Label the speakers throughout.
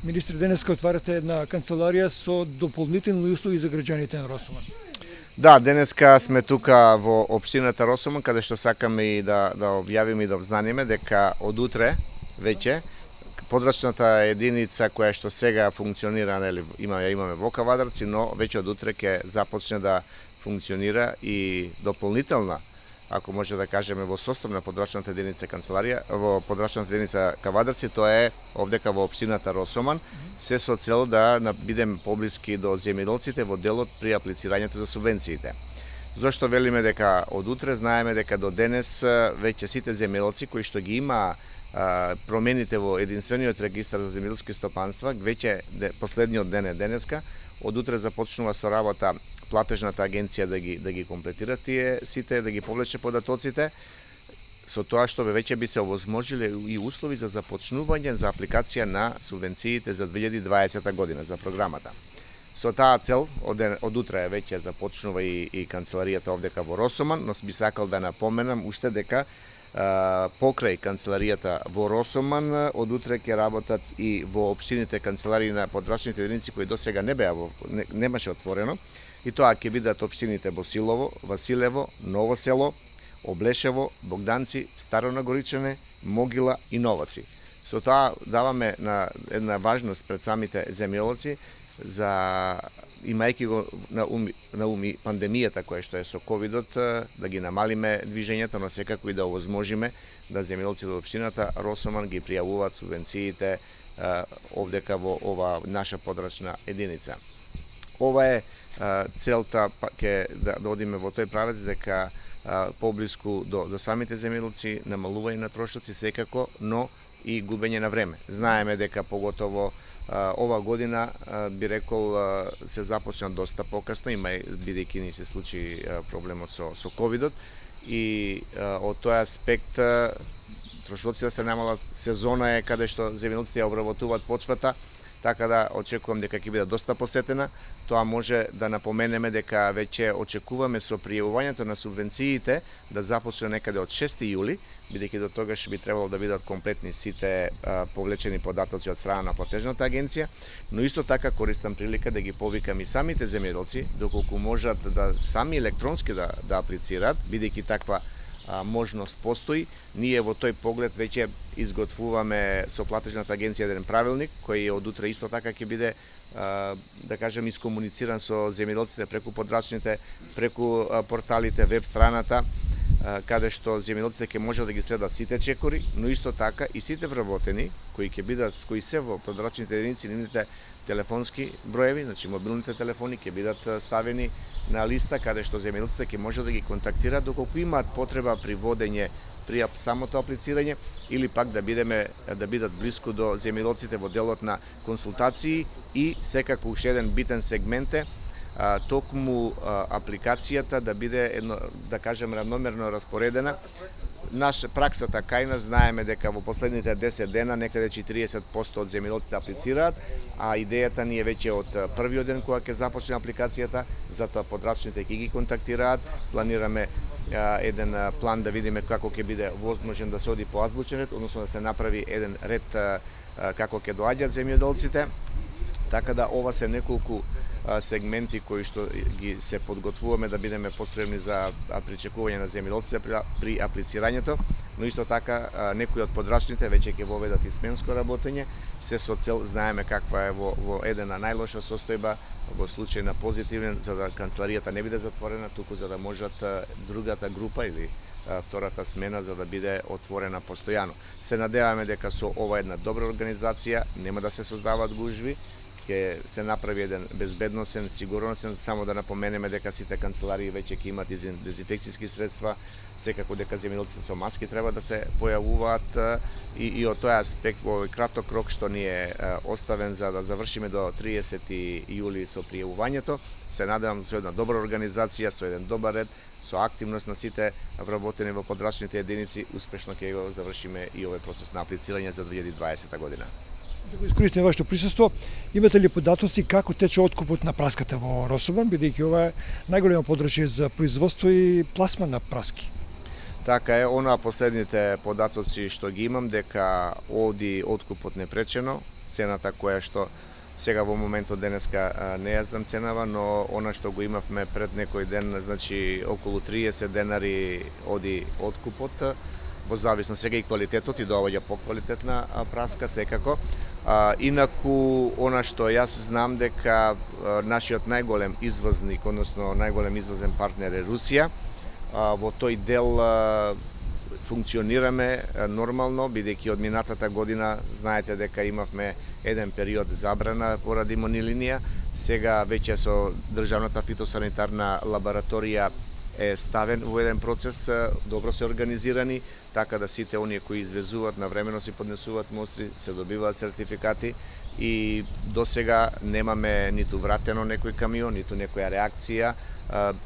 Speaker 1: Министри, денеска отварате една канцеларија со дополнителни услови за граѓаните на Росоман.
Speaker 2: Да, денеска сме тука во општината Росоман, каде што сакаме и да објавиме и да обзнаниме дека од утре веќе подрачната единица која што сега функционира, нели, имаме во Кавадарци, но веќе од утре ќе започне да функционира и дополнителна, ако може да кажеме, во состав на подрачната единица канцеларија, во подрачната единица Кавадарци, тоа е овдека во општината Росоман, се со цел да бидеме поблиски до земјоделците во делот при аплицирањето за субвенциите. Зошто велиме дека од утре? Знаеме дека до денес веќе сите земјоделци кои што ги има промените во единствениот регистар за земјоделски стопанства, веќе последниот ден е денеска, од утре започнува со работа платежната агенција да ги комплетира сите, да ги повлече податоците, со тоа што веќе би се овозможиле и услови за започнување за апликација на субвенциите за 2020 година за програмата. Со таа цел од утре веќе започнува и канцеларијата овдека во Росоман, но би сакал да напоменам уште дека покрај канцеларијата во Росоман, од утре ќе работат и во општините канцеларии на подрачните единици кои досега немаше отворено, и тоа ќе бидат општините Босилово, Василево, Ново село, Облешево, Богданци, Старо Нагоричане, Могила и Новаци. Со тоа даваме една важност пред самите земјоделци, имајќи го на ум и пандемијата која што е со ковидот, да ги намалиме движењето, но секако и да овозможиме да земјоделците од општината Росоман ги пријавуваат субвенциите овдека во ова наша подрачна единица. Ова е целта, да одиме во тој правец дека поблиску до самите земјоделци, намалување на трошоци секако, но и губење на време. Знаеме дека поготово ова година, би рекол, се започна доста покасно, бидејќи ни се случи проблемот со ковидот, и од тој аспект трошоците се намалат, сезона е каде што земјоделците ја обработуваат почвата, така да очекувам дека ќе биде доста посетена. Тоа може да напоменеме дека веќе очекуваме со пријавувањето на субвенциите да започне некаде од 6 јули, бидејќи до тогаш би требало да бидат комплетни сите повлечени податоци од страна на платежната агенција, но исто така користам прилика да ги повикам и самите земјоделци, доколку можат да сами електронски да аплицираат, бидејќи таква можност постои. Ние во тој поглед веќе изготвуваме со платежната агенција еден правилник кој од утре исто така ќе биде, да кажем, искомунициран со земјоделците преку подрачните, преку порталите, веб страната, каде што земјоделците ќе можат да ги следат сите чекори, но исто така и сите вработени кои се во подрачните единици, нивните телефонски броеви, значи мобилните телефони ќе бидат ставени на листа каде што земјоделците ќе можат да ги контактираат доколку имаат потреба при водење при самото аплицирање или пак да бидат блиску до земјоделците во делот на консултации, и секако уште еден битен сегмент е токму апликацијата да биде да кажем равномерно распоредена. Праксата кај нас, знаеме дека во последните 10 дена некаде 40% од земјоделците аплицираат, а идејата ни е веќе од првиот ден кога ќе започне апликацијата, затоа подрачните ќе ги контактираат. Планираме еден план да видиме како ќе биде возможен да се оди по азбучен ред, односно да се направи еден ред како ќе доаѓаат земјоделците, така да ова се неколку сегменти кои што ги се подготвуваме да бидеме постребни за причекување на земјоделците при аплицирањето, но исто така некои од подрачните веќе ќе воведат и сменско работење, се со цел знаеме каква е во едена најлоша состојба, во случај на позитивен, за да канцеларијата не биде затворена, туку за да можат другата група или втората смена за да биде отворена постојано. Се надеваме дека со ова една добра организација нема да се создаваат гужви, ќе се направи еден безбедносен, сигурносен, само да напоменеме дека сите канцеларии веќе ќе имат дезинфекцијски средства, секако дека земјоделците со маски треба да се појавуваат, и од тој аспект во овој краток рок што ни е оставен за да завршиме до 30 јули со пријавувањето, се надевам со една добра организација, со еден добар ред, со активност на сите вработени во подрачните единици, успешно ќе го завршиме и овој процес на аплицирање за 2020 година.
Speaker 1: Да го искористиме вашето присуство, имате ли податоци како тече откупот на праската во Росоман, бидејќи ова е најголемо подрачје за производство и пласман на праски?
Speaker 2: Така е, последните податоци што ги имам дека оди откупот непречено, цената која што сега во моментот денеска не ја знам ценава, но она што го имавме пред некој ден, значи околу 30 денари оди откупот, во зависно сега и квалитетот и доаѓа поквалитетна праска секако. Инаку, она што јас знам дека нашиот најголем извозник, односно најголем извозен партнер е Русија. Во тој дел функционираме нормално, бидејќи од минатата година знаете дека имавме еден период забрана поради монилинија. Сега веќе со државната фитосанитарна лабораторија е ставен во еден процес, добро се организирани, така да сите оние кои извезуваат навремено си поднесуваат мостри, се добиваат сертификати и до сега немаме ниту вратено некој камион, ниту некоја реакција,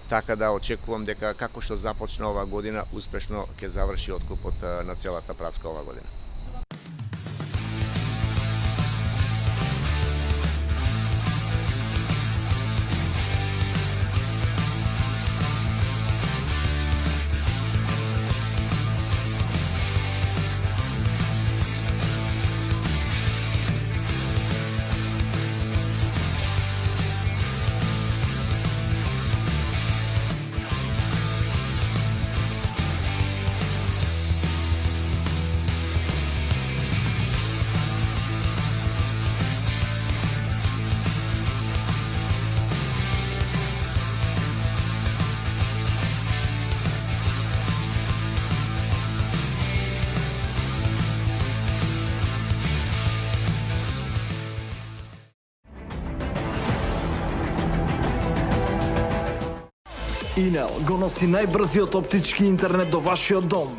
Speaker 2: така да очекувам дека како што започна ова година, успешно ќе заврши откупот на целата праска ова година.
Speaker 3: Инел го носи најбрзиот оптички интернет до вашиот дом.